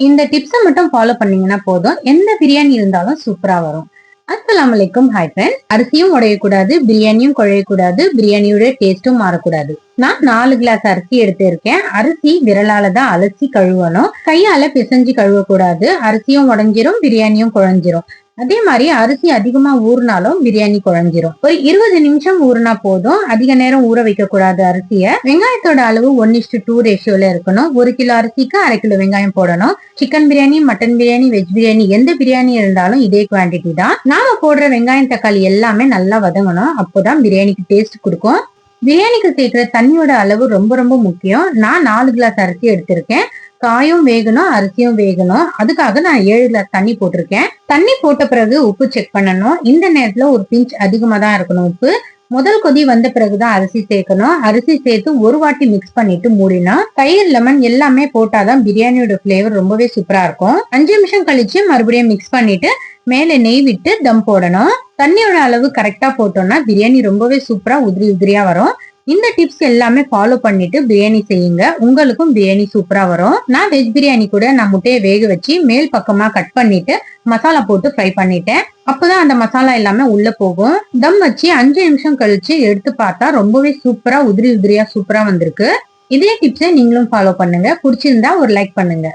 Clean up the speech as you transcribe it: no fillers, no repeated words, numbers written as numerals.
இந்த டிப்ஸை மட்டும் ஃபாலோ பண்ணீங்கன்னா போதும், எந்த பிரியாணி இருந்தாலும் சூப்பரா வரும். அஸ்ஸலாமு அலைக்கும். Hi friends. அரிசியும் உடையக்கூடாது, பிரியாணியும் குழையக்கூடாது, பிரியாணியோட டேஸ்டும் மாறக்கூடாது. நான் 4 கிளாஸ் அரிசி எடுத்திருக்கேன். அரிசி விரலால தான் அலசி கழுவணும், கையால பிசைஞ்சு கழுவக்கூடாது. அரிசியும் உடைஞ்சிரும், பிரியாணியும் குழஞ்சிரும். அதே மாதிரி அரிசி அதிகமா ஊறினாலும் பிரியாணி குழஞ்சிரும். ஒரு 20 நிமிஷம் ஊறினா போதும், அதிக நேரம் ஊற வைக்க கூடாது அரிசிய. வெங்காயத்தோட அளவு 1:2 ரேஷியோல இருக்கணும். 1 கிலோ அரிசிக்கு 1/2 கிலோ வெங்காயம் போடணும். Chicken biryani, mutton biryani, veg biryani எந்த பிரியாணி இருந்தாலும் இதே குவான்டிட்டி தான். நாம போடுற வெங்காயம் தக்காளி எல்லாமே நல்லா வதங்கணும், அப்போதான் பிரியாணிக்கு டேஸ்ட் கொடுக்கும். பிரியாணிக்கு சேர்க்கிற தண்ணியோட அளவு ரொம்ப ரொம்ப முக்கியம். நான் 4 கிளாஸ் அரிசி எடுத்திருக்கேன். காயும் வேகணும், அரிசியும் வேகணும். அதுக்காக நான் 7 கிளாஸ் தண்ணி போட்டிருக்கேன். தண்ணி போட்ட பிறகு உப்பு செக் பண்ணணும். இந்த நேரத்துல ஒரு பிஞ்ச் அதிகமா தான் இருக்கணும் உப்பு. முதல் கொதி வந்த பிறகுதான் அரிசி சேர்க்கணும். அரிசி சேர்த்து ஒரு வாட்டி மிக்ஸ் பண்ணிட்டு மூடினா, தயிர், லெமன் எல்லாமே போட்டாதான் பிரியாணியோட பிளேவர் ரொம்பவே சூப்பரா இருக்கும். 5 நிமிஷம் கழிச்சு மறுபடியும் மிக்ஸ் பண்ணிட்டு மேல நெய் விட்டு தம் போடணும். தண்ணியோட அளவு கரெக்டா போட்டோம்னா பிரியாணி ரொம்பவே சூப்பரா உதிரி உதிரியா வரும். இந்த டிப்ஸ் எல்லாமே ஃபாலோ பண்ணிட்டு பிரியாணி செய்யுங்க, உங்களுக்கும் பிரியாணி சூப்பரா வரும். நான் வெஜ் பிரியாணி கூட நான் முட்டையை வேக வச்சு மேல் பக்கமா கட் பண்ணிட்டு மசாலா போட்டு ஃப்ரை பண்ணிட்டேன். அப்பதான் அந்த மசாலா எல்லாமே உள்ள போகும். தம் வச்சு 5 நிமிஷம் கழிச்சு எடுத்து பார்த்தா ரொம்பவே சூப்பரா உதிரி உதிரியா சூப்பரா வந்திருக்கு. இதே டிப்ஸை நீங்களும் ஃபாலோ பண்ணுங்க. பிடிச்சிருந்தா ஒரு லைக் பண்ணுங்க.